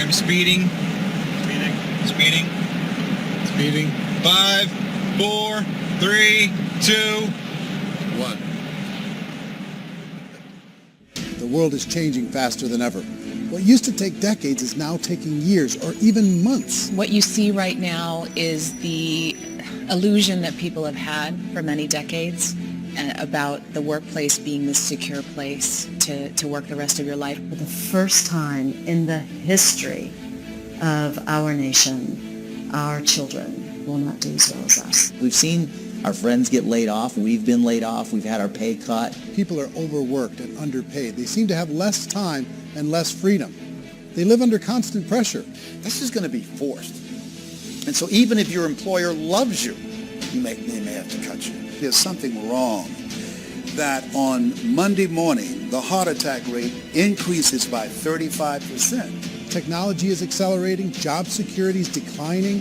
I'm speeding. Speeding. 5, 4, 3, 2, 1. The world is changing faster than ever. What used to take decades is now taking years or even months. What you see right now is the illusion that people have had for many decades about the workplace being this secure place to work the rest of your life. For the first time in the history of our nation, our children will not do as well as us. We've seen our friends get laid off. We've been laid off. We've had our pay cut. People are overworked and underpaid. They seem to have less time and less freedom. They live under constant pressure. This is going to be forced. And so even if your employer loves you, they may have to cut you. There's something wrong that on Monday morning, the heart attack rate increases by 35%. Technology is accelerating. Job security is declining.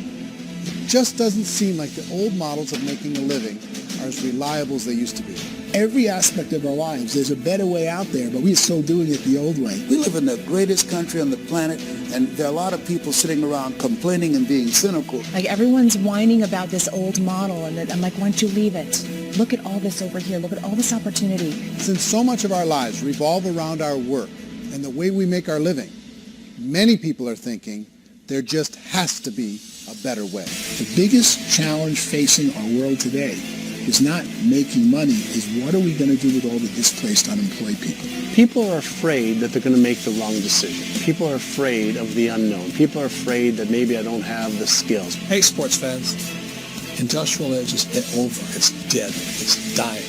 It just doesn't seem like the old models of making a living are as reliable as they used to be. Every aspect of our lives, there's a better way out there, but we're still doing it the old way. We live in the greatest country on the planet, and there are a lot of people sitting around complaining and being cynical. Like everyone's whining about this old model, and I'm like, why don't you leave it? Look at all this over here. Look at all this opportunity. Since so much of our lives revolve around our work and the way we make our living, many people are thinking there just has to be a better way. The biggest challenge facing our world today is not making money, is what are we going to do with all the displaced, unemployed people? People are afraid that they're going to make the wrong decision. People are afraid of the unknown. People are afraid that maybe I don't have the skills. Hey, sports fans, industrial age is over. It's dead. It's dying.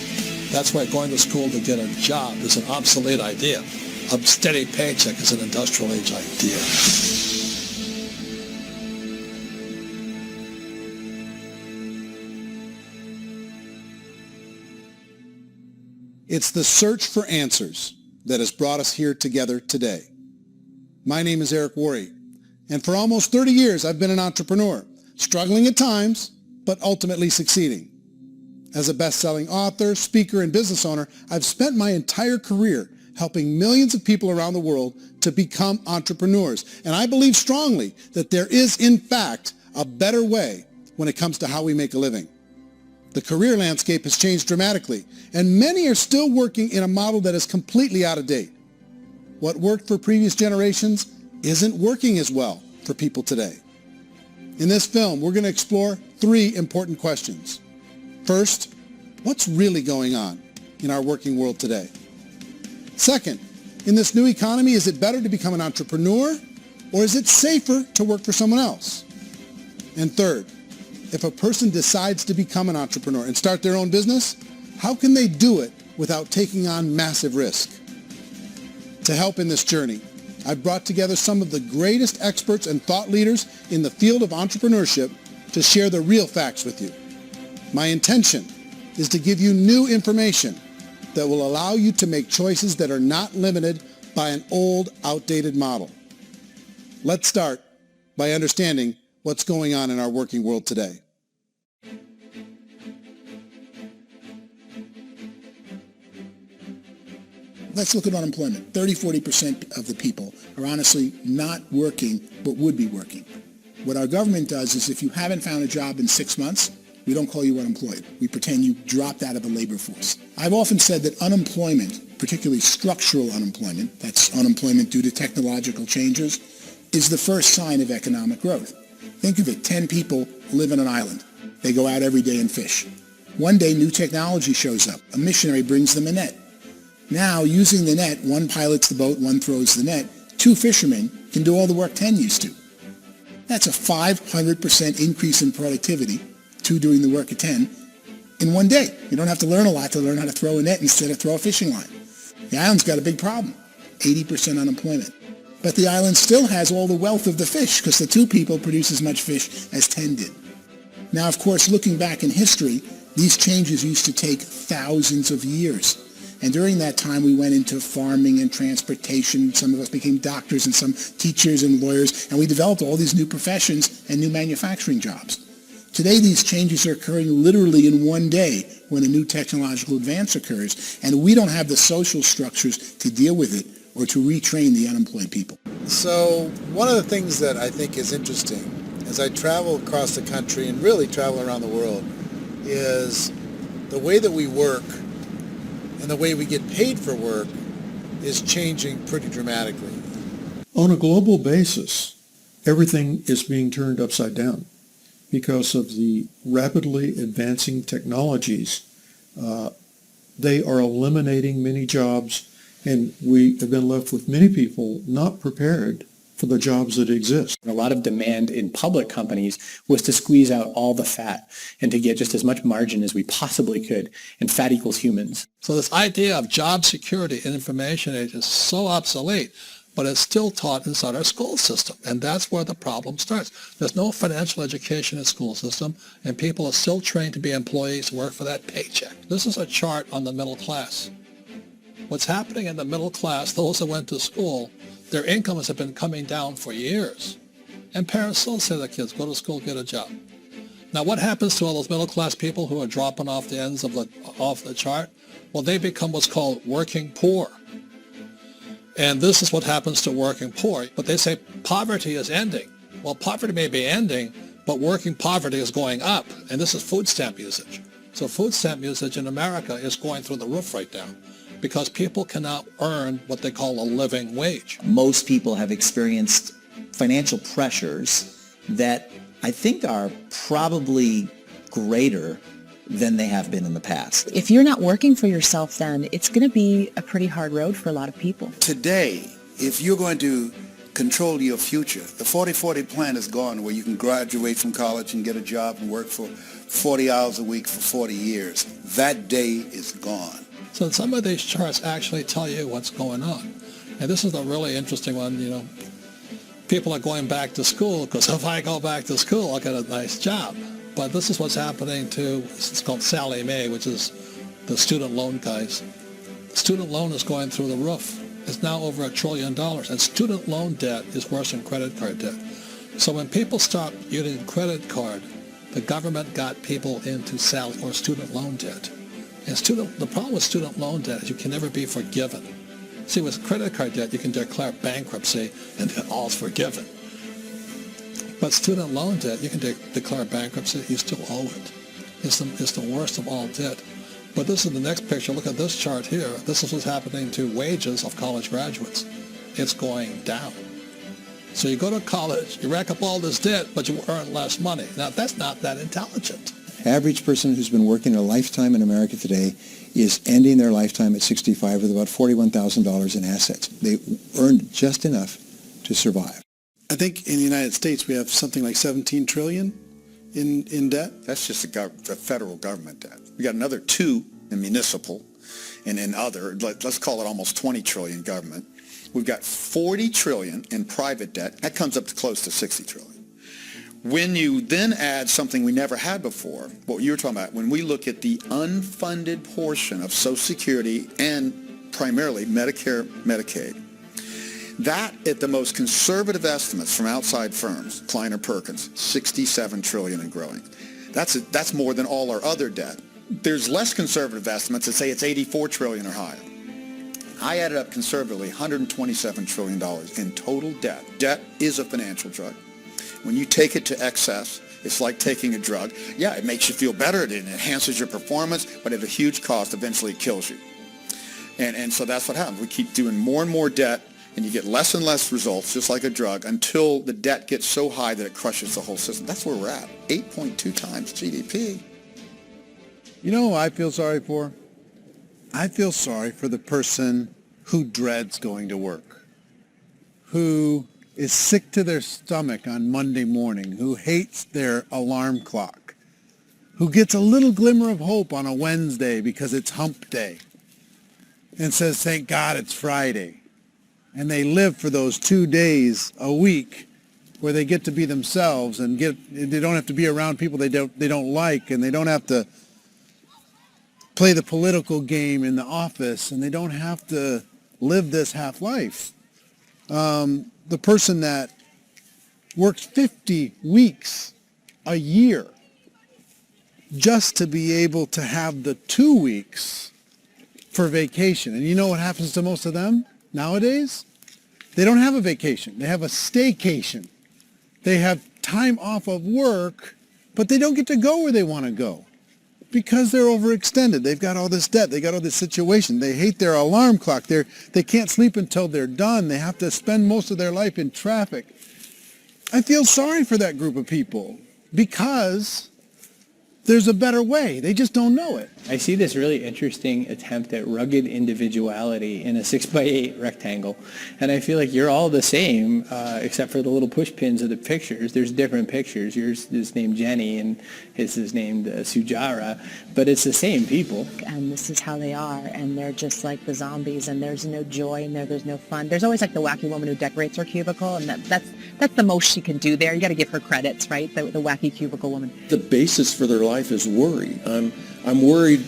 That's why going to school to get a job is an obsolete idea. A steady paycheck is an industrial age idea. It's the search for answers that has brought us here together today. My name is Eric Worre, and for almost 30 years I've been an entrepreneur, struggling at times, but ultimately succeeding. As a best-selling author, speaker, and business owner, I've spent my entire career helping millions of people around the world to become entrepreneurs. And I believe strongly that there is, in fact, a better way when it comes to how we make a living. The career landscape has changed dramatically, and many are still working in a model that is completely out of date. What worked for previous generations isn't working as well for people today. In this film, we're going to explore 3 important questions. First, what's really going on in our working world today? Second, in this new economy, is it better to become an entrepreneur, or is it safer to work for someone else? And third, if a person decides to become an entrepreneur and start their own business, how can they do it without taking on massive risk? To help in this journey, I've brought together some of the greatest experts and thought leaders in the field of entrepreneurship to share the real facts with you. My intention is to give you new information that will allow you to make choices that are not limited by an old, outdated model. Let's start by understanding what's going on in our working world today. Let's look at unemployment. 30-40% of the people are honestly not working, but would be working. What our government does is if you haven't found a job in 6 months, we don't call you unemployed. We pretend you dropped out of the labor force. I've often said that unemployment, particularly structural unemployment, that's unemployment due to technological changes, is the first sign of economic growth. Think of it, 10 people live on an island. They go out every day and fish. One day, new technology shows up. A missionary brings them a net. Now, using the net, one pilots the boat, one throws the net. 2 fishermen can do all the work 10 used to. That's a 500% increase in productivity, 2 doing the work of 10, in one day. You don't have to learn a lot to learn how to throw a net instead of throw a fishing line. The island's got a big problem, 80% unemployment. But the island still has all the wealth of the fish because the 2 people produce as much fish as 10 did. Now, of course, looking back in history, these changes used to take thousands of years. And during that time, we went into farming and transportation. Some of us became doctors and some teachers and lawyers. And we developed all these new professions and new manufacturing jobs. Today, these changes are occurring literally in one day when a new technological advance occurs. And we don't have the social structures to deal with it or to retrain the unemployed people. So one of the things that I think is interesting as I travel across the country and really travel around the world is the way that we work and the way we get paid for work is changing pretty dramatically. On a global basis, everything is being turned upside down because of the rapidly advancing technologies. They are eliminating many jobs, and we have been left with many people not prepared for the jobs that exist. A lot of demand in public companies was to squeeze out all the fat and to get just as much margin as we possibly could, and fat equals humans. So this idea of job security in information age is so obsolete, but it's still taught inside our school system, and that's where the problem starts. There's no financial education in the school system, and people are still trained to be employees who work for that paycheck. This is a chart on the middle class. What's happening in the middle class, those that went to school, their incomes have been coming down for years. And parents still say to their kids, go to school, get a job. Now what happens to all those middle class people who are dropping off the ends of the chart? Well, they become what's called working poor. And this is what happens to working poor. But they say poverty is ending. Well, poverty may be ending, but working poverty is going up. And this is food stamp usage. So food stamp usage in America is going through the roof right now because people cannot earn what they call a living wage. Most people have experienced financial pressures that I think are probably greater than they have been in the past. If you're not working for yourself, then it's going to be a pretty hard road for a lot of people. Today, if you're going to control your future, the 40-40 plan is gone where you can graduate from college and get a job and work for 40 hours a week for 40 years. That day is gone. So some of these charts actually tell you what's going on. And this is a really interesting one, you know. People are going back to school because if I go back to school, I'll get a nice job. But this is what's happening to, it's called Sallie Mae, which is the student loan guys. The student loan is going through the roof. It's now over $1 trillion. And student loan debt is worse than credit card debt. So when people stopped using credit card, the government got people into student loan debt. And the problem with student loan debt is you can never be forgiven. See, with credit card debt, you can declare bankruptcy and then all's forgiven. But student loan debt, you can declare bankruptcy, you still owe it. It's the worst of all debt. But this is the next picture. Look at this chart here. This is what's happening to wages of college graduates. It's going down. So you go to college, you rack up all this debt, but you earn less money. Now, that's not that intelligent. Average person who's been working a lifetime in America today is ending their lifetime at 65 with about $41,000 in assets. They earned just enough to survive. I think in the United States we have something like $17 trillion in debt. That's just the federal government debt. We got another 2 in municipal and in other, let's call it almost 20 trillion government. We've got 40 trillion in private debt. That comes up to close to 60 trillion. When you then add something we never had before, what you were talking about, when we look at the unfunded portion of Social Security and primarily Medicare, Medicaid, that at the most conservative estimates from outside firms, Kleiner Perkins, 67 trillion and growing. That's more than all our other debt. There's less conservative estimates that say it's 84 trillion or higher. I added up conservatively $127 trillion in total debt. Debt is a financial drug. When you take it to excess, it's like taking a drug. Yeah, it makes you feel better. It enhances your performance, but at a huge cost, eventually it kills you. And so that's what happens. We keep doing more and more debt, and you get less and less results, just like a drug, until the debt gets so high that it crushes the whole system. That's where we're at, 8.2 times GDP. You know who I feel sorry for? I feel sorry for the person who dreads going to work, who is sick to their stomach on Monday morning, who hates their alarm clock, who gets a little glimmer of hope on a Wednesday because it's hump day and says, thank God it's Friday. And they live for those 2 days a week where they get to be themselves and they don't have to be around people they don't like, and they don't have to play the political game in the office, and they don't have to live this half life. The person that works 50 weeks a year just to be able to have the 2 weeks for vacation. And you know what happens to most of them nowadays? They don't have a vacation. They have a staycation. They have time off of work, but they don't get to go where they want to go because they're overextended. They've got all this debt. They got all this situation. They hate their alarm clock. They can't sleep until they're done. They have to spend most of their life in traffic. I feel sorry for that group of people because there's a better way. They just don't know it. I see this really interesting attempt at rugged individuality in a 6x8 rectangle, and I feel like you're all the same, except for the little push pins of the pictures. There's different pictures. Yours is named Jenny, and his is named Sujara, but it's the same people. And this is how they are, and they're just like the zombies, and there's no joy in there. There's no fun. There's always like the wacky woman who decorates her cubicle, and that's the most she can do there. You got to give her credits, right? The wacky cubicle woman. The basis for their life is worry. I'm worried,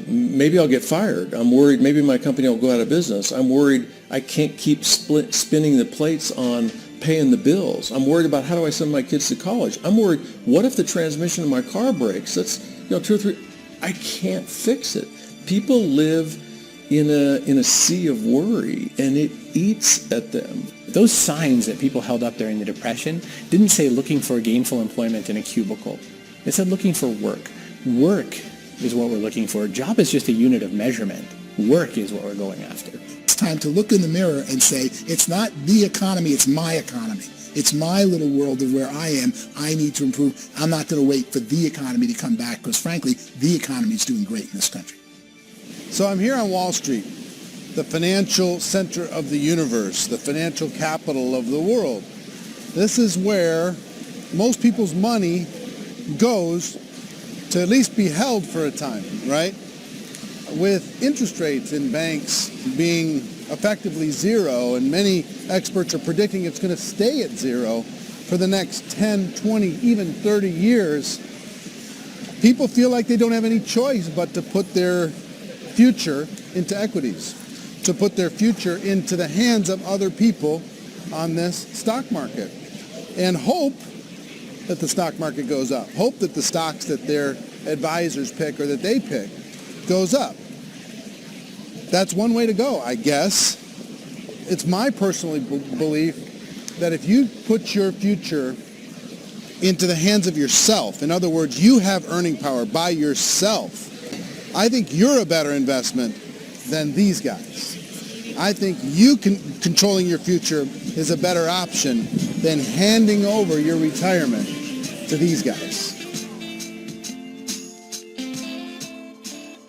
maybe I'll get fired. I'm worried maybe my company will go out of business. I'm worried I can't keep spinning the plates on paying the bills. I'm worried about how do I send my kids to college. I'm worried, what if the transmission in my car breaks? That's, 2 or 3, I can't fix it. People live in a sea of worry, and it eats at them. Those signs that people held up during the Depression didn't say looking for gainful employment in a cubicle. It said looking for work. Work is what we're looking for. Job is just a unit of measurement. Work is what we're going after. It's time to look in the mirror and say, it's not the economy, it's my economy. It's my little world of where I am. I need to improve. I'm not going to wait for the economy to come back because, frankly, the economy is doing great in this country. So I'm here on Wall Street, the financial center of the universe, the financial capital of the world. This is where most people's money goes to at least be held for a time, right? With interest rates in banks being effectively zero, and many experts are predicting it's going to stay at zero for the next 10, 20, even 30 years, people feel like they don't have any choice but to put their future into equities, to put their future into the hands of other people on this stock market, and hope that the stock market goes up. Hope that the stocks that their advisors pick or that they pick goes up. That's one way to go, I guess. It's my personal belief that if you put your future into the hands of yourself, in other words, you have earning power by yourself, I think you're a better investment than these guys. I think controlling your future is a better option than handing over your retirement to these guys.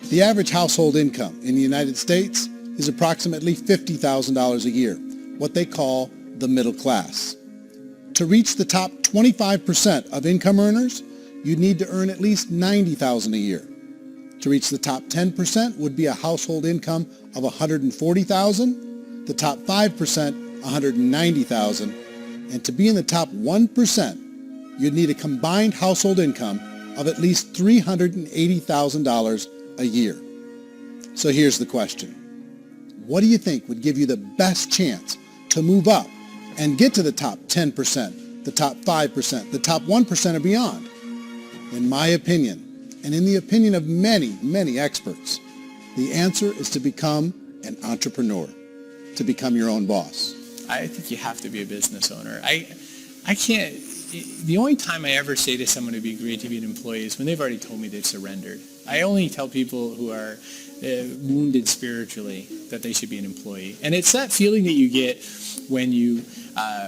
The average household income in the United States is approximately $50,000 a year, what they call the middle class. To reach the top 25% of income earners, you'd need to earn at least $90,000 a year. To reach the top 10% would be a household income of $140,000, the top 5%, $190,000, and to be in the top 1%, you'd need a combined household income of at least $380,000 a year. So here's the question. What do you think would give you the best chance to move up and get to the top 10%, the top 5%, the top 1% or beyond? In my opinion, and in the opinion of many, many experts, the answer is to become an entrepreneur, to become your own boss. I think you have to be a business owner. I can't, the only time I ever say to someone it'd be great to be an employee is when they've already told me they've surrendered. I only tell people who are wounded spiritually that they should be an employee. And it's that feeling that you get when you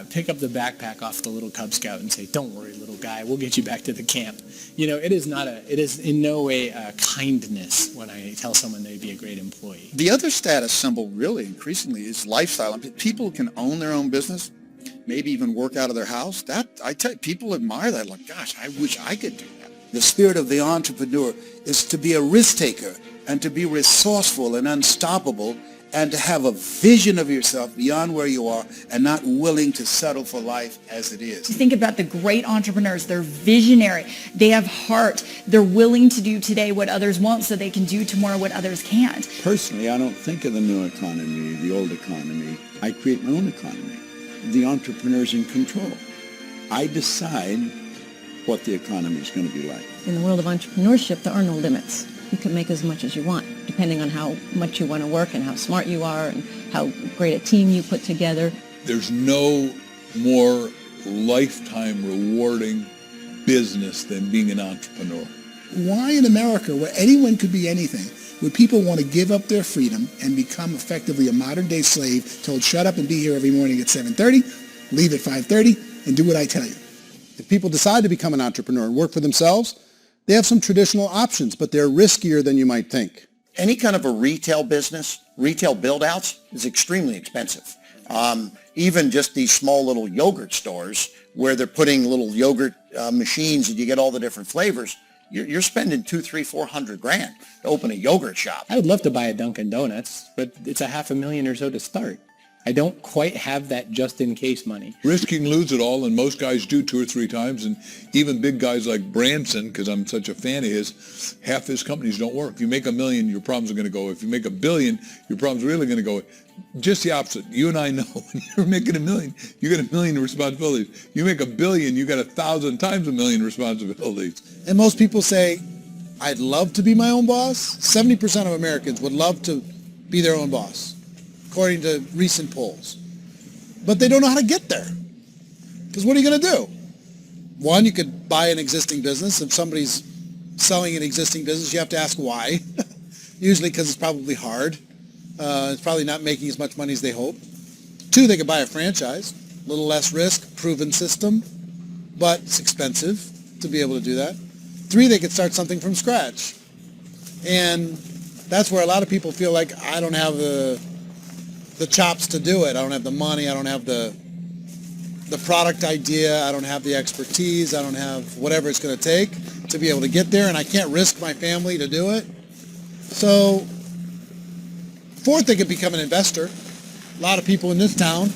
pick up the backpack off the little Cub Scout and say, "Don't worry, little guy, we'll get you back to the camp." It is in no way a kindness when I tell someone they'd be a great employee. The other status symbol really increasingly is lifestyle. I mean, people can own their own business, maybe even work out of their house. I tell you, people admire that. Like, gosh, I wish I could do that. The spirit of the entrepreneur is to be a risk taker and to be resourceful and unstoppable and to have a vision of yourself beyond where you are and not willing to settle for life as it is. Think about the great entrepreneurs. They're visionary. They have heart. They're willing to do today what others won't so they can do tomorrow what others can't. Personally, I don't think of the new economy, the old economy. I create my own economy. The entrepreneur's in control. I decide what the economy is going to be like. In the world of entrepreneurship, there are no limits. You can make as much as you want. depending on how much you want to work and how smart you are and how great a team you put together. There's no more lifetime rewarding business than being an entrepreneur. Why in America, where anyone could be anything, would people want to give up their freedom and become effectively a modern-day slave, told shut up and be here every morning at 7:30, leave at 5:30, and do what I tell you? If people decide to become an entrepreneur and work for themselves, they have some traditional options, but they're riskier than you might think. Any kind of a retail business, retail build-outs, is extremely expensive. Even just these small little yogurt stores where they're putting little yogurt machines and you get all the different flavors, you're spending $200,000-$400,000 to open a yogurt shop. I would love to buy a Dunkin' Donuts, but it's $500,000 or so to start. I don't quite have that just-in-case money. Risking lose it all, and most guys do 2 or 3 times, and even big guys like Branson, because I'm such a fan of his, half his companies don't work. If you make $1 million, your problems are going to go away. If you make $1 billion, your problems are really going to go away. Just the opposite. You and I know when you're making $1 million, you get $1 million responsibilities. You make $1 billion, you got 1,000 times $1 million responsibilities. And most people say, I'd love to be my own boss. 70% of Americans would love to be their own boss, according to recent polls. But they don't know how to get there. Because what are you going to do? One, you could buy an existing business. If somebody's selling an existing business, you have to ask why. Usually because it's probably hard. It's probably not making as much money as they hope. 2, they could buy a franchise. A little less risk, proven system, but it's expensive to be able to do that. 3, they could start something from scratch. And that's where a lot of people feel like, I don't have the chops to do it. I don't have the money. I don't have the product idea. I don't have the expertise. I don't have whatever it's going to take to be able to get there, and I can't risk my family to do it. So, 4th, they could become an investor. A lot of people in this town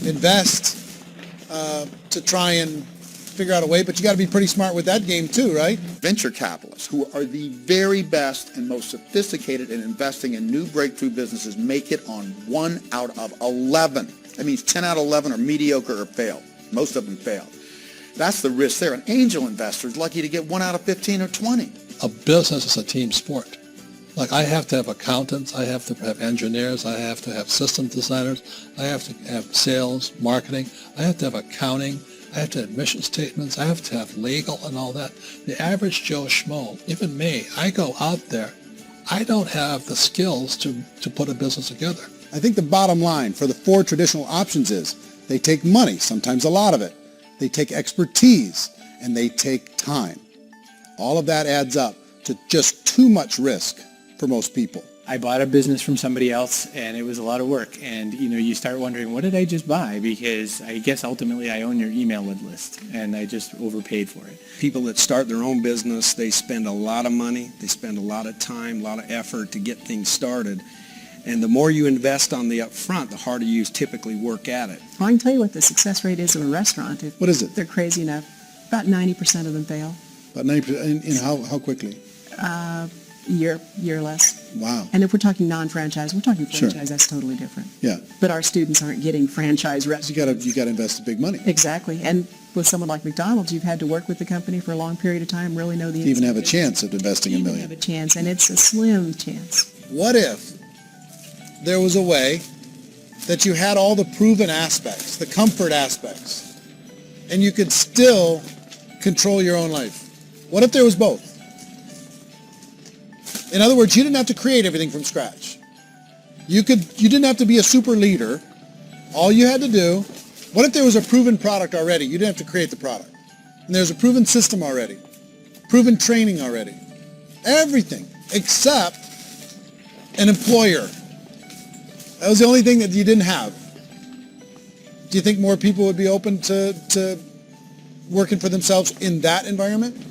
invest to try and figure out a way, but you got to be pretty smart with that game too, right? Venture capitalists, who are the very best and most sophisticated in investing in new breakthrough businesses, make it on 1 out of 11. That means 10 out of 11 are mediocre or fail. Most of them fail. That's the risk there. An angel investor is lucky to get 1 out of 15 or 20. A business is a team sport. Like, I have to have accountants, I have to have engineers, I have to have system designers, I have to have sales, marketing, I have to have accounting, I have to have mission statements, I have to have legal and all that. The average Joe Schmo, even me, I go out there, I don't have the skills to put a business together. I think the bottom line for the 4 traditional options is they take money, sometimes a lot of it. They take expertise, and they take time. All of that adds up to just too much risk for most people. I bought a business from somebody else, and it was a lot of work. And, you start wondering, what did I just buy? Because I guess ultimately I own your email list, and I just overpaid for it. People that start their own business, they spend a lot of money, they spend a lot of time, a lot of effort to get things started. And the more you invest on the upfront, the harder you typically work at it. Well, I can tell you what the success rate is of a restaurant. What is it? They're crazy enough. About 90% of them fail. About 90%? In how quickly? Year less. Wow. And if we're talking non-franchise, we're talking franchise, Sure. That's totally different. Yeah. But our students aren't getting franchise restaurants. You got to invest the big money. Exactly. And with someone like McDonald's, you've had to work with the company for a long period of time, really know the To even have a chance of investing $1 million. have a chance, and it's a slim chance. What if there was a way that you had all the proven aspects, the comfort aspects, and you could still control your own life? What if there was both? In other words, you didn't have to create everything from scratch. You didn't have to be a super leader. All you had to do, what if there was a proven product already? You didn't have to create the product. And there's a proven system already, proven training already. Everything except an employer. That was the only thing that you didn't have. Do you think more people would be open to working for themselves in that environment?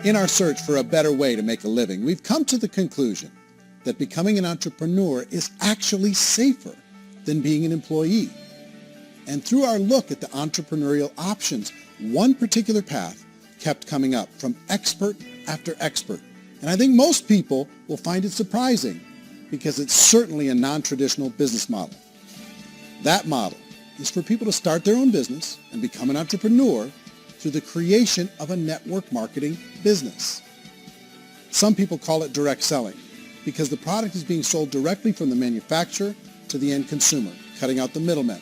In our search for a better way to make a living, we've come to the conclusion that becoming an entrepreneur is actually safer than being an employee. And through our look at the entrepreneurial options, one particular path kept coming up from expert after expert. And I think most people will find it surprising because it's certainly a non-traditional business model. That model is for people to start their own business and become an entrepreneur through the creation of a network marketing business. Some people call it direct selling because the product is being sold directly from the manufacturer to the end consumer, cutting out the middlemen.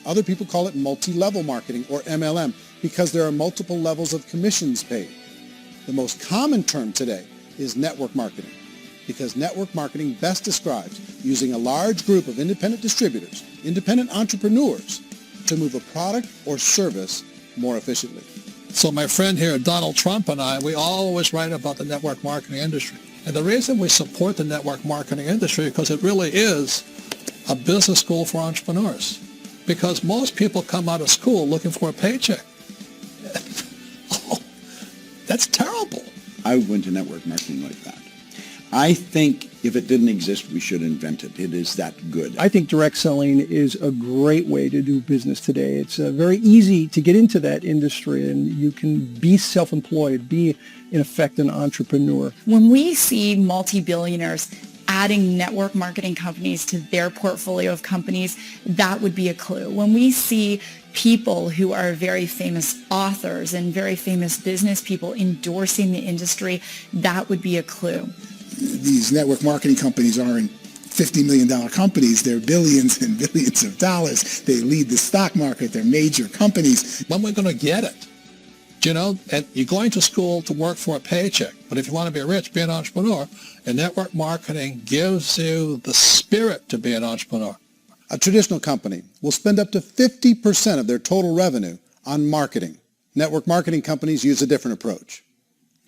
Other people call it multi-level marketing, or MLM, because there are multiple levels of commissions paid. The most common term today is network marketing, because network marketing best describes using a large group of independent distributors, independent entrepreneurs, to move a product or service more efficiently. So my friend here, Donald Trump, and I, we always write about the network marketing industry. And the reason we support the network marketing industry is because it really is a business school for entrepreneurs. Because most people come out of school looking for a paycheck. Oh, that's terrible. I went to network marketing like that. I think if it didn't exist, we should invent it. It is that good. I think direct selling is a great way to do business today. It's very easy to get into that industry, and you can be self-employed, be, in effect, an entrepreneur. When we see multi-billionaires adding network marketing companies to their portfolio of companies, that would be a clue. When we see people who are very famous authors and very famous business people endorsing the industry, that would be a clue. These network marketing companies aren't $50 million companies. They're billions and billions of dollars. They lead the stock market. They're major companies. When we're going to get it? You know, and you're going to school to work for a paycheck. But if you want to be rich, be an entrepreneur. And network marketing gives you the spirit to be an entrepreneur. A traditional company will spend up to 50% of their total revenue on marketing. Network marketing companies use a different approach.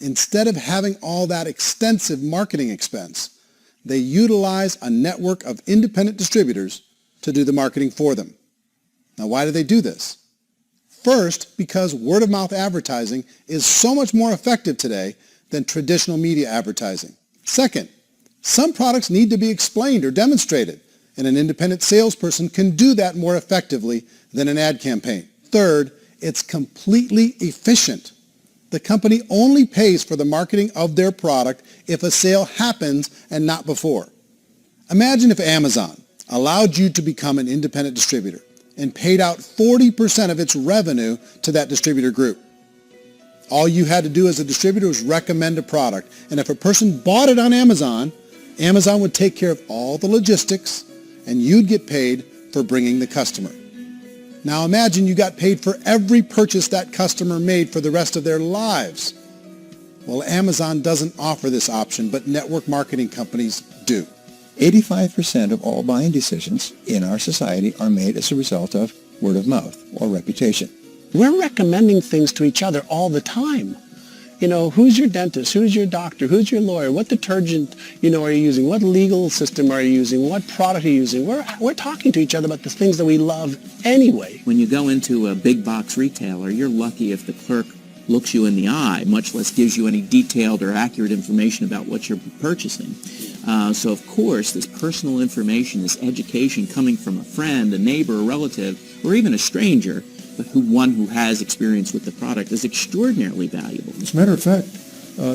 Instead of having all that extensive marketing expense, they utilize a network of independent distributors to do the marketing for them. Now, why do they do this? First, because word-of-mouth advertising is so much more effective today than traditional media advertising. Second, some products need to be explained or demonstrated, and an independent salesperson can do that more effectively than an ad campaign. Third, it's completely efficient. The company only pays for the marketing of their product if a sale happens and not before. Imagine if Amazon allowed you to become an independent distributor and paid out 40% of its revenue to that distributor group. All you had to do as a distributor was recommend a product, and if a person bought it on Amazon, Amazon would take care of all the logistics, and you'd get paid for bringing the customer. Now imagine you got paid for every purchase that customer made for the rest of their lives. Well, Amazon doesn't offer this option, but network marketing companies do. 85% of all buying decisions in our society are made as a result of word of mouth or reputation. We're recommending things to each other all the time. You know, who's your dentist? Who's your doctor? Who's your lawyer? What detergent, are you using? What legal system are you using? What product are you using? We're talking to each other about the things that we love anyway. When you go into a big box retailer, you're lucky if the clerk looks you in the eye, much less gives you any detailed or accurate information about what you're purchasing. So, of course, this personal information, this education coming from a friend, a neighbor, a relative, or even a stranger, but one who has experience with the product is extraordinarily valuable. As a matter of fact,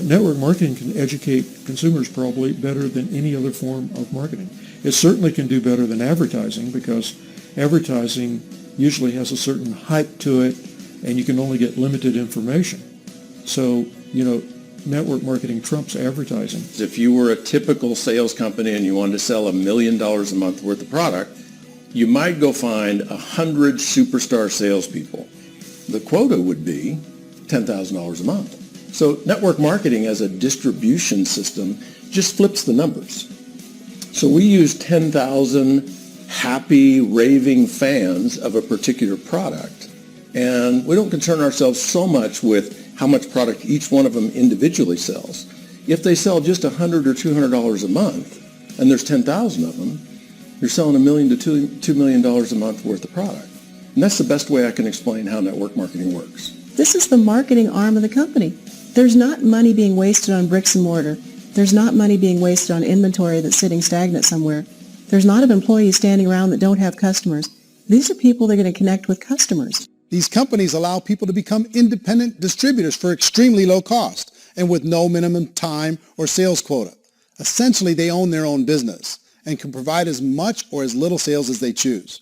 network marketing can educate consumers probably better than any other form of marketing. It certainly can do better than advertising because advertising usually has a certain hype to it and you can only get limited information. So, network marketing trumps advertising. If you were a typical sales company and you wanted to sell $1 million a month worth of product, you might go find 100 superstar salespeople. The quota would be $10,000 a month. So network marketing as a distribution system just flips the numbers. So we use 10,000 happy, raving fans of a particular product, and we don't concern ourselves so much with how much product each one of them individually sells. If they sell just $100 or $200 a month, and there's 10,000 of them, you're selling $1 million to $2 million a month worth of product. And that's the best way I can explain how network marketing works. This is the marketing arm of the company. There's not money being wasted on bricks and mortar. There's not money being wasted on inventory that's sitting stagnant somewhere. There's not of employees standing around that don't have customers. These are people that are going to connect with customers. These companies allow people to become independent distributors for extremely low cost and with no minimum time or sales quota. Essentially, they own their own business and can provide as much or as little sales as they choose.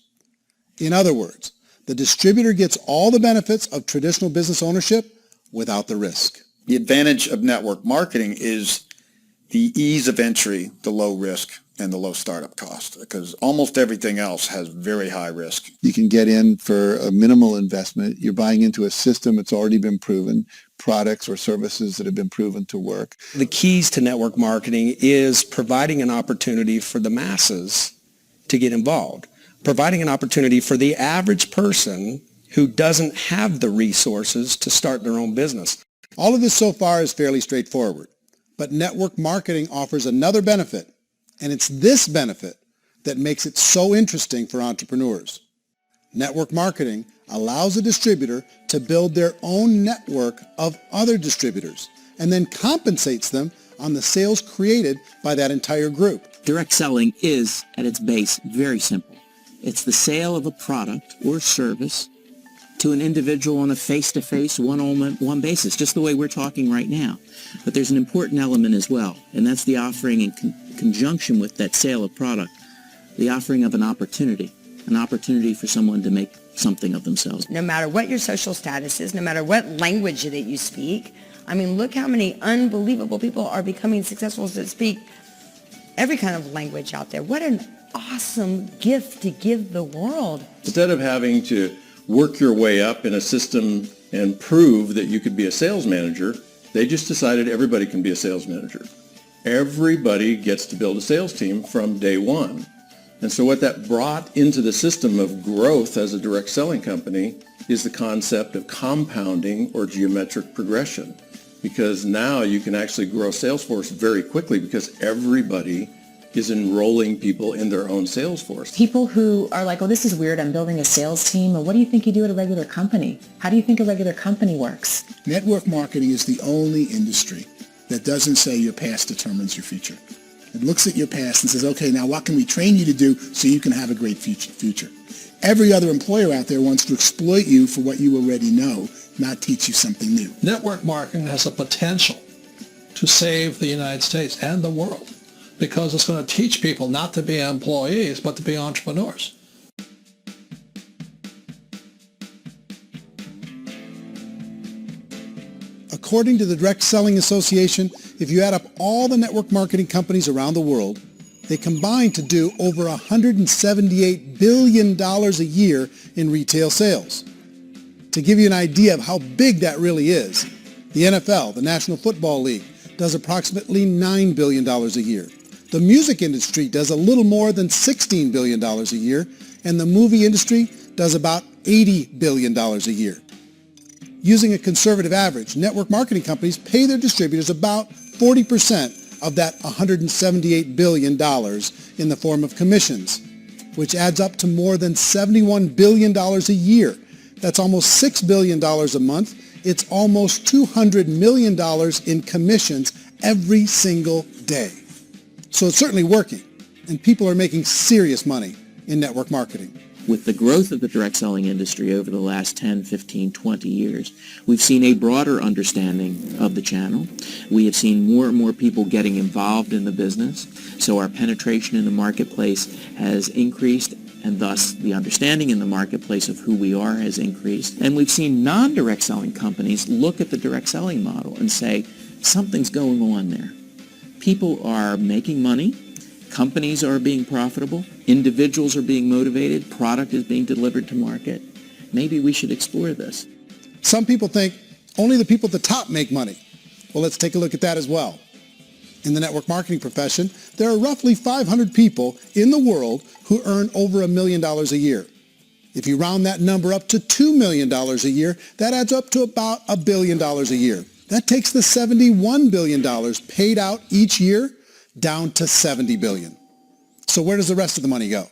In other words, the distributor gets all the benefits of traditional business ownership without the risk. The advantage of network marketing is the ease of entry, the low risk, and the low startup cost, because almost everything else has very high risk. You can get in for a minimal investment. You're buying into a system that's already been proven, products or services that have been proven to work. The keys to network marketing is providing an opportunity for the masses to get involved, providing an opportunity for the average person who doesn't have the resources to start their own business. All of this so far is fairly straightforward, but network marketing offers another benefit, and it's this benefit that makes it so interesting for entrepreneurs. Network marketing allows a distributor to build their own network of other distributors and then compensates them on the sales created by that entire group. Direct selling is, at its base, very simple. It's the sale of a product or service to an individual on a face-to-face, one-on-one basis, just the way we're talking right now. But there's an important element as well, and that's the offering in conjunction with that sale of product, the offering of an opportunity for someone to make something of themselves. No matter what your social status is, no matter what language that you speak, I mean, look how many unbelievable people are becoming successful that speak every kind of language out there. What an awesome gift to give the world. Instead of having to work your way up in a system and prove that you could be a sales manager, they just decided everybody can be a sales manager. Everybody gets to build a sales team from day one. And so what that brought into the system of growth as a direct selling company is the concept of compounding or geometric progression. Because now you can actually grow Salesforce very quickly because everybody is enrolling people in their own sales force. People who are like, oh, this is weird, I'm building a sales team. Or what do you think you do at a regular company? How do you think a regular company works? Network marketing is the only industry that doesn't say your past determines your future. It looks at your past and says, okay, now what can we train you to do so you can have a great future? Every other employer out there wants to exploit you for what you already know, not teach you something new. Network marketing has a potential to save the United States and the world because it's going to teach people not to be employees, but to be entrepreneurs. According to the Direct Selling Association, if you add up all the network marketing companies around the world, they combine to do over $178 billion a year in retail sales. To give you an idea of how big that really is, the NFL, the National Football League, does approximately $9 billion a year. The music industry does a little more than $16 billion a year, and the movie industry does about $80 billion a year. Using a conservative average, network marketing companies pay their distributors about 40% of that $178 billion in the form of commissions, which adds up to more than $71 billion a year. That's almost $6 billion a month. It's almost $200 million in commissions every single day. So it's certainly working, and people are making serious money in network marketing. With the growth of the direct selling industry over the last 10, 15, 20 years, we've seen a broader understanding of the channel. We have seen more and more people getting involved in the business, so our penetration in the marketplace has increased, and thus the understanding in the marketplace of who we are has increased. And we've seen non-direct selling companies look at the direct selling model and say, something's going on there. People are making money. Companies are being profitable. Individuals are being motivated. Product is being delivered to market. Maybe we should explore this. Some people think only the people at the top make money. Well, let's take a look at that as well. In the network marketing profession, there are roughly 500 people in the world who earn over $1 million a year. If you round that number up to $2 million a year, that adds up to about $1 billion a year. That takes the $71 billion paid out each year down to $70 billion. So where does the rest of the money go?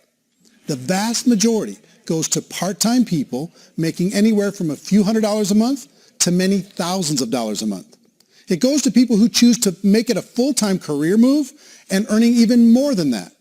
The vast majority goes to part-time people making anywhere from a few $100s a month to many thousands of dollars a month. It goes to people who choose to make it a full-time career move and earning even more than that.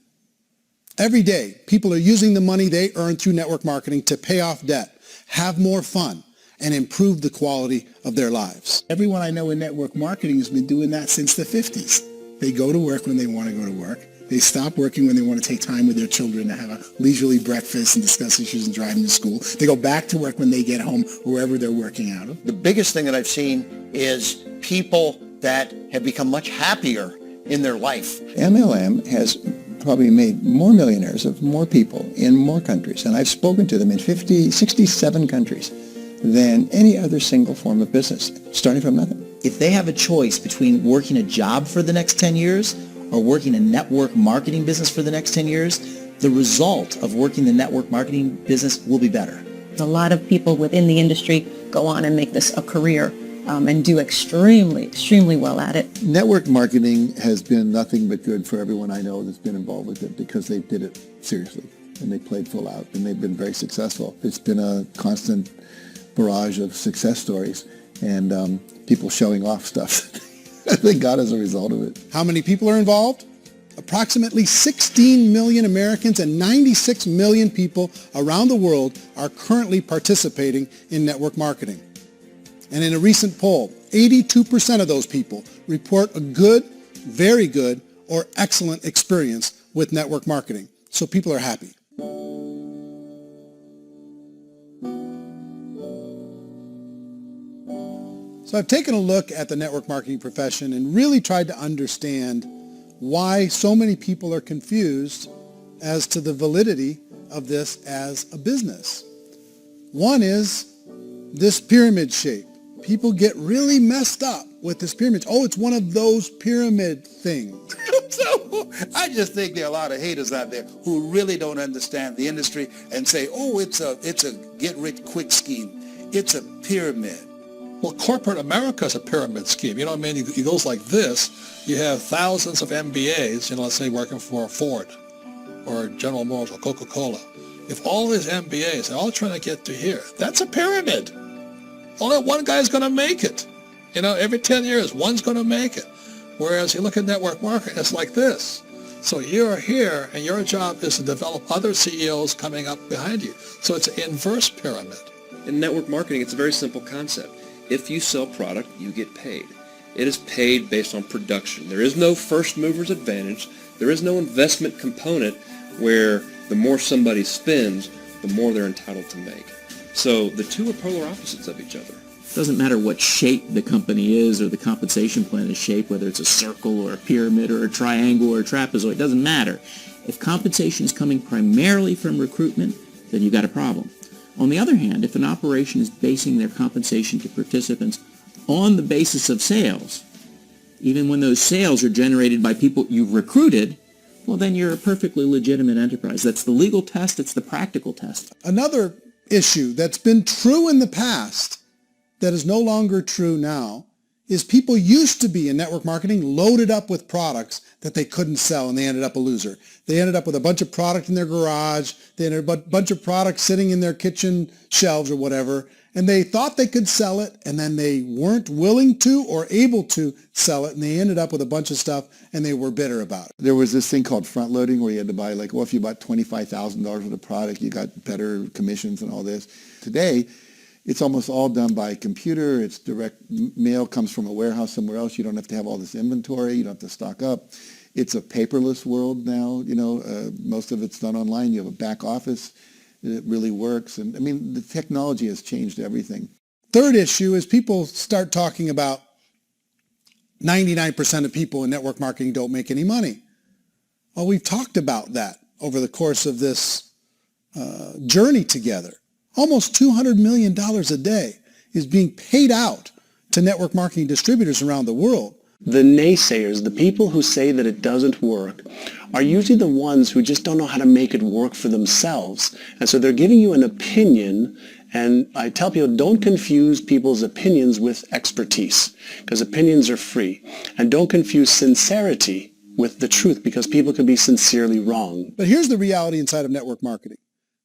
Every day, people are using the money they earn through network marketing to pay off debt, have more fun, and improve the quality of their lives. Everyone I know in network marketing has been doing that since the 50s. They go to work when they want to go to work. They stop working when they want to take time with their children to have a leisurely breakfast and discuss issues and drive them to school. They go back to work when they get home, wherever they're working out of. The biggest thing that I've seen is people that have become much happier in their life. MLM has probably made more millionaires of more people in more countries, and I've spoken to them in 67 countries, than any other single form of business, starting from nothing. If they have a choice between working a job for the next 10 years or working a network marketing business for the next 10 years, the result of working the network marketing business will be better. A lot of people within the industry go on and make this a career and do extremely well at it. Network marketing has been nothing but good for everyone I know that's been involved with it because they did it seriously and they played full out and they've been very successful. It's been a constant barrage of success stories and people showing off stuff they got as a result of it. How many people are involved? Approximately 16 million Americans and 96 million people around the world are currently participating in network marketing. And in a recent poll, 82% of those people report a good, very good, or excellent experience with network marketing. So people are happy. So I've taken a look at the network marketing profession and really tried to understand why so many people are confused as to the validity of this as a business. One is this pyramid shape. People get really messed up with this pyramid. Oh, it's one of those pyramid things. So I just think there are a lot of haters out there who really don't understand the industry and say, oh, it's a get-rich-quick scheme. It's a pyramid. Well, corporate America is a pyramid scheme. You know what I mean? It goes like this. You have thousands of MBAs, let's say working for Ford or General Motors or Coca-Cola. If all these MBAs are all trying to get to here, that's a pyramid. Only one guy's going to make it. Every 10 years, one's going to make it. Whereas you look at network marketing, it's like this. So you're here, and your job is to develop other CEOs coming up behind you. So it's an inverse pyramid. In network marketing, it's a very simple concept. If you sell product, you get paid. It is paid based on production. There is no first mover's advantage. There is no investment component where the more somebody spends, the more they're entitled to make. So the two are polar opposites of each other. It doesn't matter what shape the company is or the compensation plan is shaped, whether it's a circle or a pyramid or a triangle or a trapezoid, it doesn't matter. If compensation is coming primarily from recruitment, then you've got a problem. On the other hand, if an operation is basing their compensation to participants on the basis of sales, even when those sales are generated by people you've recruited, well, then you're a perfectly legitimate enterprise. That's the legal test. It's the practical test. Another issue that's been true in the past that is no longer true now is people used to be in network marketing loaded up with products that they couldn't sell, and they ended up a loser. They ended up with a bunch of product in their garage. They ended up with a bunch of products sitting in their kitchen shelves or whatever, and they thought they could sell it, and then they weren't willing to or able to sell it, and they ended up with a bunch of stuff, and they were bitter about it. There was this thing called front loading where you had to buy if you bought $25,000 worth of product, you got better commissions and all this. Today, it's almost all done by computer. It's direct mail comes from a warehouse somewhere else. You don't have to have all this inventory. You don't have to stock up. It's a paperless world now. Most of it's done online. You have a back office. It really works. And the technology has changed everything. Third issue is people start talking about 99% of people in network marketing don't make any money. Well, we've talked about that over the course of this journey together. Almost $200 million a day is being paid out to network marketing distributors around the world. The naysayers, the people who say that it doesn't work, are usually the ones who just don't know how to make it work for themselves. And so they're giving you an opinion, and I tell people, don't confuse people's opinions with expertise, because opinions are free. And don't confuse sincerity with the truth, because people can be sincerely wrong. But here's the reality inside of network marketing.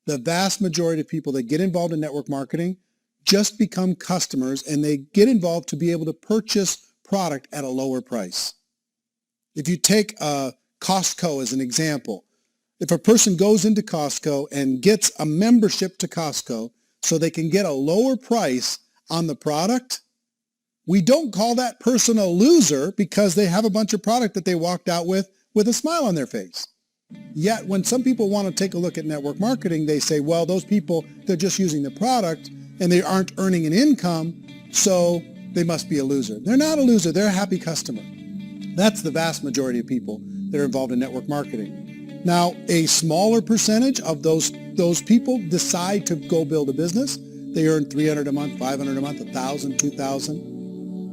The vast majority of people that get involved in network marketing just become customers, and they get involved to be able to purchase product at a lower price. If you take Costco as an example, if a person goes into Costco and gets a membership to Costco so they can get a lower price on the product, We don't call that person a loser because they have a bunch of product that they walked out with a smile on their face. Yet when some people want to take a look at network marketing, they say, well, those people, they're just using the product and they aren't earning an income, so they must be a loser. They're not a loser. They're a happy customer. That's the vast majority of people that are involved in network marketing. Now, a smaller percentage of those people decide to go build a business. They earn $300 a month, $500 a month, $1,000, $2,000.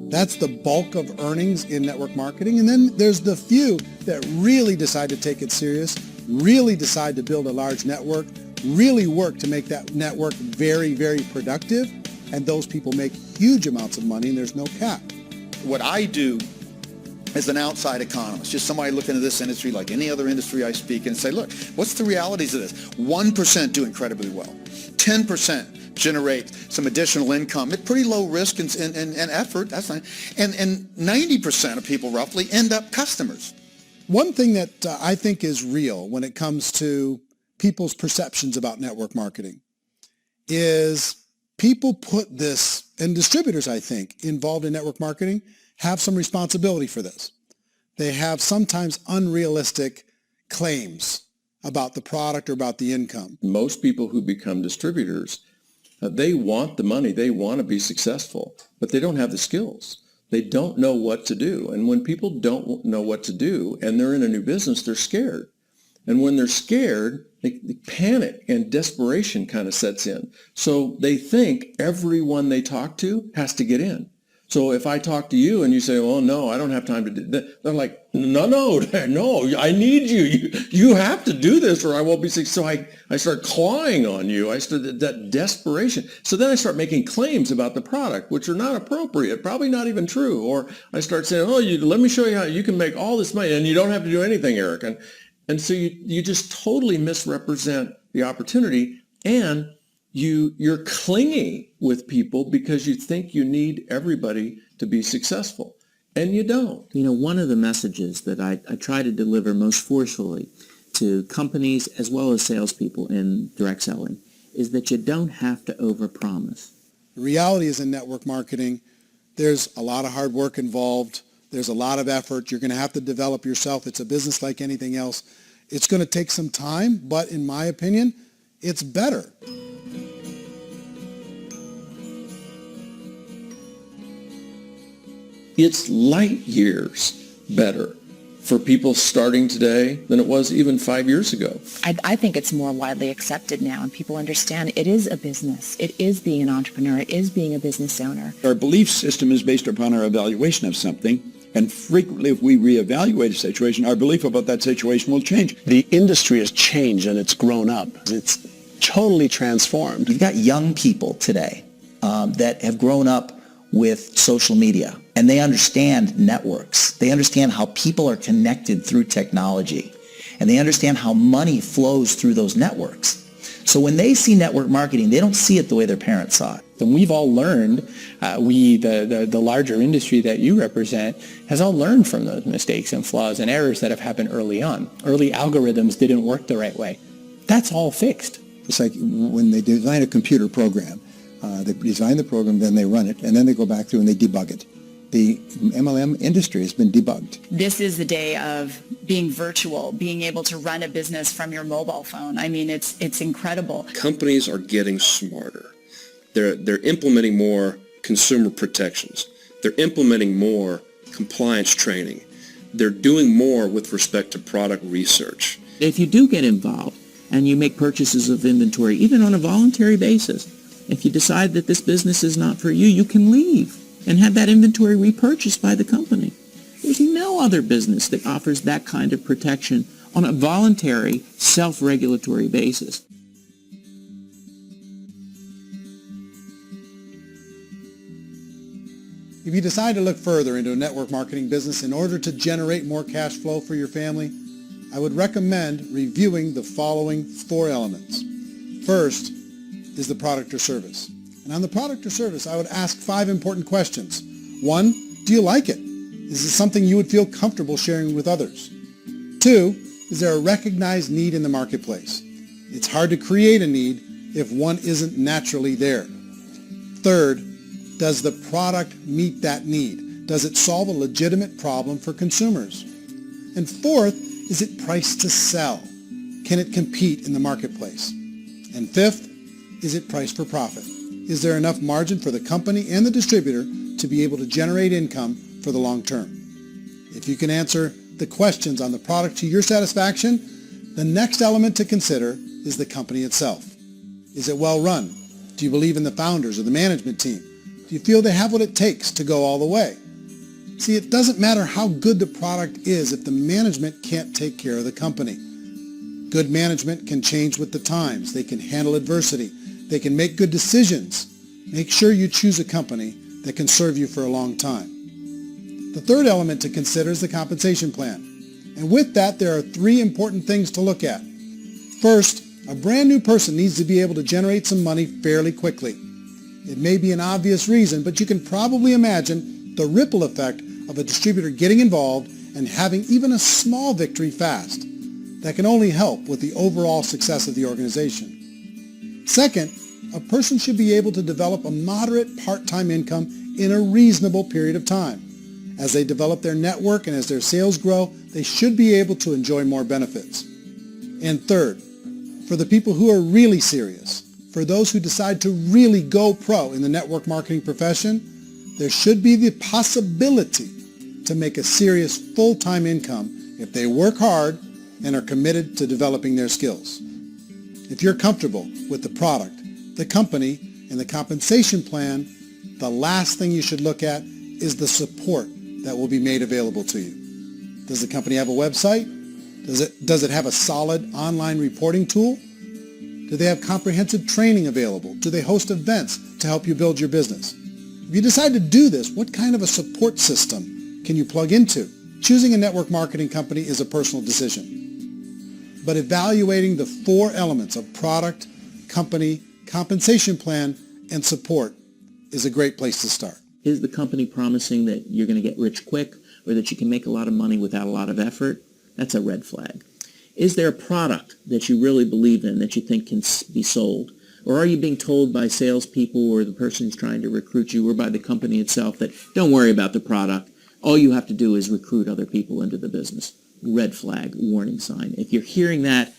That's the bulk of earnings in network marketing. And then there's the few that really decide to take it serious, really decide to build a large network, really work to make that network very, very productive. And those people make huge amounts of money and there's no cap. What I do as an outside economist, just somebody looking at this industry like any other industry I speak in and say, look, what's the realities of this? 1% do incredibly well. 10% generate some additional income at pretty low risk and effort. That's not, and 90% of people roughly end up customers. One thing that I think is real when it comes to people's perceptions about network marketing is people put this, and distributors, I think, involved in network marketing have some responsibility for this. They have sometimes unrealistic claims about the product or about the income. Most people who become distributors, they want the money, they want to be successful, but they don't have the skills. They don't know what to do. And when people don't know what to do and they're in a new business, they're scared. And when they're scared, they panic and desperation kind of sets in. So they think everyone they talk to has to get in. So if I talk to you and you say, well, no, I don't have time to do that, they're like, no, I need you. You have to do this or I won't be successful. So I start clawing on you. I start that desperation. So then I start making claims about the product, which are not appropriate, probably not even true. Or I start saying, oh, let me show you how you can make all this money and you don't have to do anything, Eric. And so you just totally misrepresent the opportunity, and you're clingy with people because you think you need everybody to be successful, and you don't. You know, one of the messages that I try to deliver most forcefully to companies as well as salespeople in direct selling is that you don't have to overpromise. The reality is in network marketing, there's a lot of hard work involved. There's a lot of effort. You're going to have to develop yourself. It's a business like anything else. It's going to take some time, but in my opinion, it's better. It's light years better for people starting today than it was even 5 years ago. I think it's more widely accepted now, and people understand it is a business. It is being an entrepreneur. It is being a business owner. Our belief system is based upon our evaluation of something, and frequently if we reevaluate a situation, our belief about that situation will change. The industry has changed and it's grown up. It's totally transformed. You've got young people today that have grown up with social media, and they understand networks. They understand how people are connected through technology, and they understand how money flows through those networks. So when they see network marketing, they don't see it the way their parents saw it. And we've all learned, the larger industry that you represent, has all learned from those mistakes and flaws and errors that have happened early on. Early algorithms didn't work the right way. That's all fixed. It's like when they design a computer program, they design the program, then they run it, and then they go back through and they debug it. The MLM industry has been debugged. This is the day of being virtual, being able to run a business from your mobile phone. I mean, it's incredible. Companies are getting smarter. They're implementing more consumer protections. They're implementing more compliance training. They're doing more with respect to product research. If you do get involved and you make purchases of inventory, even on a voluntary basis, if you decide that this business is not for you, you can leave and have that inventory repurchased by the company. There's no other business that offers that kind of protection on a voluntary, self-regulatory basis. If you decide to look further into a network marketing business in order to generate more cash flow for your family, I would recommend reviewing the following 4 elements. First is the product or service. And on the product or service, I would ask 5 important questions. 1, do you like it? Is it something you would feel comfortable sharing with others? 2, is there a recognized need in the marketplace? It's hard to create a need if one isn't naturally there. Third, Does the product meet that need? Does it solve a legitimate problem for consumers? And fourth, is it priced to sell? Can it compete in the marketplace? And fifth, is it priced for profit? Is there enough margin for the company and the distributor to be able to generate income for the long term? If you can answer the questions on the product to your satisfaction, the next element to consider is the company itself. Is it well run? Do you believe in the founders or the management team? Do you feel they have what it takes to go all the way? See, it doesn't matter how good the product is if the management can't take care of the company. Good management can change with the times. They can handle adversity. They can make good decisions. Make sure you choose a company that can serve you for a long time. The third element to consider is the compensation plan. And with that, there are three important things to look at. First, a brand new person needs to be able to generate some money fairly quickly. It may be an obvious reason, but you can probably imagine the ripple effect of a distributor getting involved and having even a small victory fast. That can only help with the overall success of the organization. Second, a person should be able to develop a moderate part-time income in a reasonable period of time. As they develop their network and as their sales grow, they should be able to enjoy more benefits. And third, for the people who are really serious, for those who decide to really go pro in the network marketing profession, there should be the possibility to make a serious full-time income if they work hard and are committed to developing their skills. If you're comfortable with the product, the company, and the compensation plan, the last thing you should look at is the support that will be made available to you. Does the company have a website? Does it have a solid online reporting tool? Do they have comprehensive training available? Do they host events to help you build your business? If you decide to do this, what kind of a support system can you plug into? Choosing a network marketing company is a personal decision. But evaluating the four elements of product, company, compensation plan, and support is a great place to start. Is the company promising that you're going to get rich quick or that you can make a lot of money without a lot of effort? That's a red flag. Is there a product that you really believe in that you think can be sold? Or are you being told by salespeople or the person who's trying to recruit you or by the company itself that don't worry about the product, all you have to do is recruit other people into the business? Red flag, warning sign. If you're hearing that,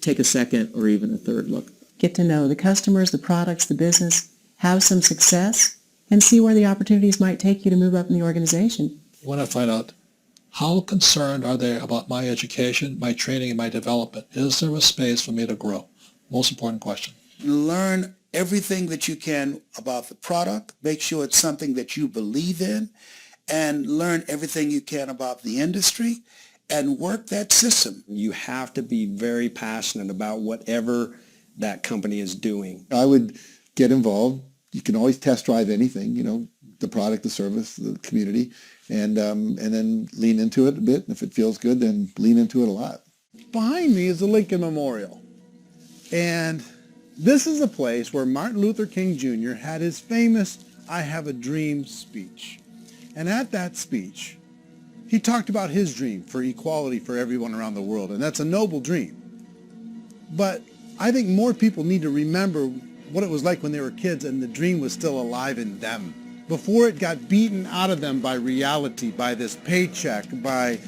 take a second or even a third look. Get to know the customers, the products, the business, have some success, and see where the opportunities might take you to move up in the organization. I want to find out how concerned are they about my education, my training, and my development? Is there a space for me to grow? Most important question. Learn everything that you can about the product. Make sure it's something that you believe in, and learn everything you can about the industry and work that system. You have to be very passionate about whatever that company is doing. I would get involved. You can always test drive anything, the product, the service, the community, and then lean into it a bit. And if it feels good, then lean into it a lot. Behind me is the Lincoln Memorial. And this is a place where Martin Luther King Jr. had his famous I Have a Dream speech. And at that speech, he talked about his dream for equality for everyone around the world. And that's a noble dream. But I think more people need to remember what it was like when they were kids and the dream was still alive in them. Before it got beaten out of them by reality, by this paycheck, by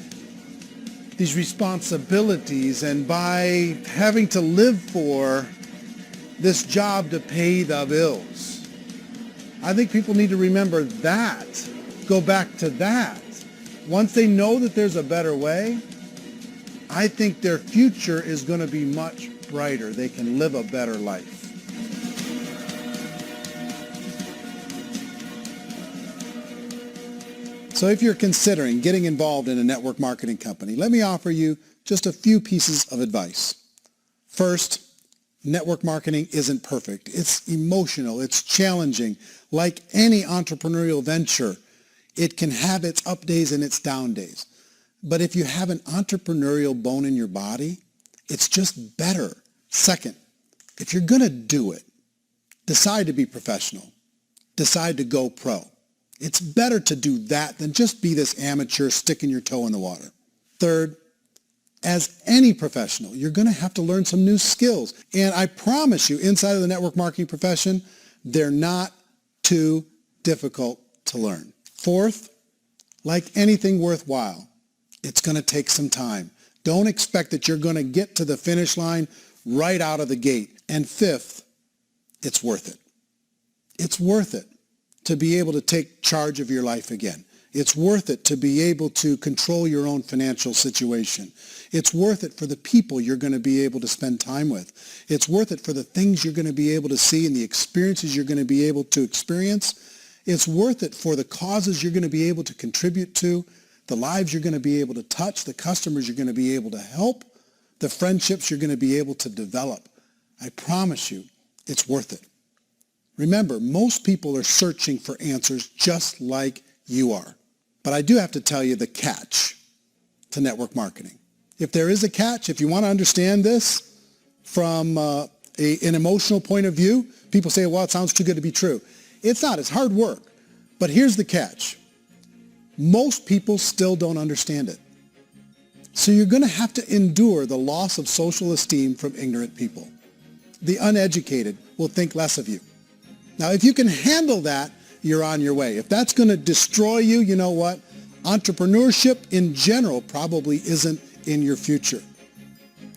these responsibilities, and by having to live for this job to pay the bills. I think people need to remember that, go back to that. Once they know that there's a better way, I think their future is going to be much brighter. They can live a better life. So if you're considering getting involved in a network marketing company, let me offer you just a few pieces of advice. First, network marketing isn't perfect. It's emotional. It's challenging. Like any entrepreneurial venture, it can have its up days and its down days. But if you have an entrepreneurial bone in your body, it's just better. Second, if you're going to do it, decide to be professional. Decide to go pro. It's better to do that than just be this amateur sticking your toe in the water. Third, as any professional, you're going to have to learn some new skills. And I promise you, inside of the network marketing profession, they're not too difficult to learn. Fourth, like anything worthwhile, it's going to take some time. Don't expect that you're going to get to the finish line right out of the gate. And fifth, it's worth it. It's worth it to be able to take charge of your life again. It's worth it to be able to control your own financial situation. It's worth it for the people you're going to be able to spend time with. It's worth it for the things you're going to be able to see and the experiences you're going to be able to experience. It's worth it for the causes you're going to be able to contribute to, the lives you're going to be able to touch, the customers you're going to be able to help, the friendships you're going to be able to develop. I promise you, it's worth it. Remember, most people are searching for answers just like you are. But I do have to tell you the catch to network marketing. If there is a catch, if you want to understand this from an emotional point of view, people say, well, it sounds too good to be true. It's not. It's hard work. But here's the catch. Most people still don't understand it. So you're going to have to endure the loss of social esteem from ignorant people. The uneducated will think less of you. Now, if you can handle that, you're on your way. If that's going to destroy you, you know what? Entrepreneurship in general probably isn't in your future.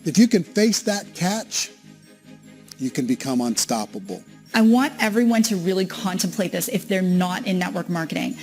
If you can face that catch, you can become unstoppable. I want everyone to really contemplate this if they're not in network marketing.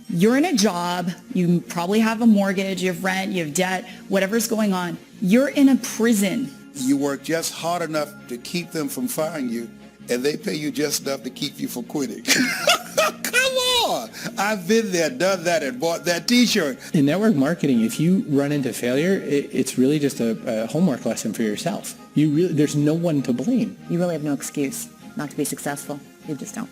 You're in a job, you probably have a mortgage, you have rent, you have debt, whatever's going on. You're in a prison. You work just hard enough to keep them from firing you, and they pay you just enough to keep you from quitting. Come on! I've been there, done that, and bought that T-shirt. In network marketing, if you run into failure, it's really just a homework lesson for yourself. There's no one to blame. You really have no excuse not to be successful. You just don't.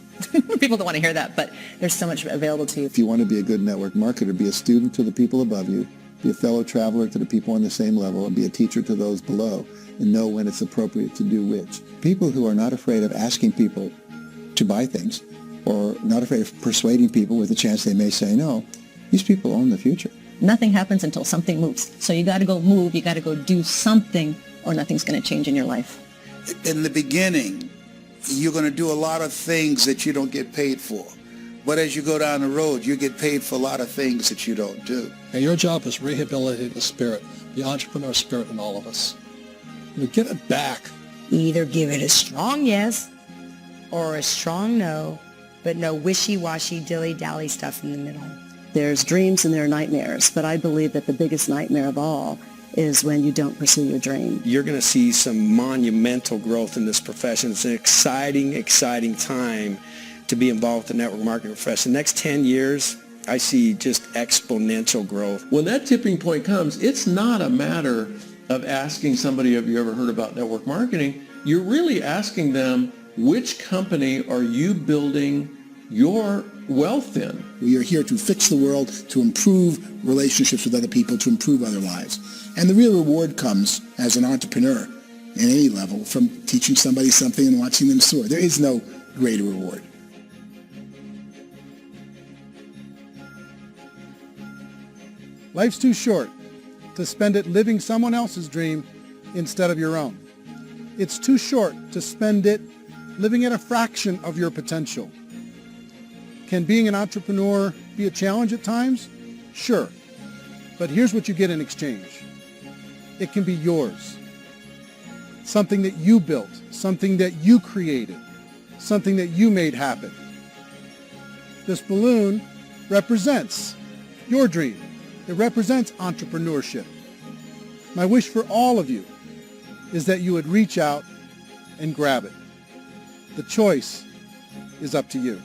People don't want to hear that, but there's so much available to you. If you want to be a good network marketer, be a student to the people above you, be a fellow traveler to the people on the same level, and be a teacher to those below, and know when it's appropriate to do which. People who are not afraid of asking people to buy things, or not afraid of persuading people with a chance they may say no, these people own the future. Nothing happens until something moves. So you got to go move, you got to go do something, or nothing's going to change in your life. In the beginning, you're going to do a lot of things that you don't get paid for. But as you go down the road, you get paid for a lot of things that you don't do. And your job is rehabilitate the spirit, the entrepreneur spirit in all of us. You get it back. Either give it a strong yes or a strong no, but no wishy-washy, dilly-dally stuff in the middle. There's dreams and there are nightmares, but I believe that the biggest nightmare of all is when you don't pursue your dream. You're going to see some monumental growth in this profession. It's an exciting, exciting time to be involved with the network marketing profession. The next 10 years, I see just exponential growth. When that tipping point comes, it's not a matter of asking somebody, have you ever heard about network marketing? You're really asking them, which company are you building your wealth in? We are here to fix the world, to improve relationships with other people, to improve other lives. And the real reward comes as an entrepreneur at any level from teaching somebody something and watching them soar. There is no greater reward. Life's too short to spend it living someone else's dream instead of your own. It's too short to spend it living at a fraction of your potential. Can being an entrepreneur be a challenge at times? Sure. But here's what you get in exchange. It can be yours. Something that you built, something that you created, something that you made happen. This balloon represents your dream. It represents entrepreneurship. My wish for all of you is that you would reach out and grab it. The choice is up to you.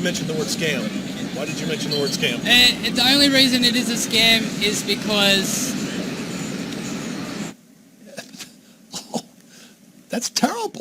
mention the word scam? Why did you mention the word scam? The only reason it is a scam is because... That's terrible.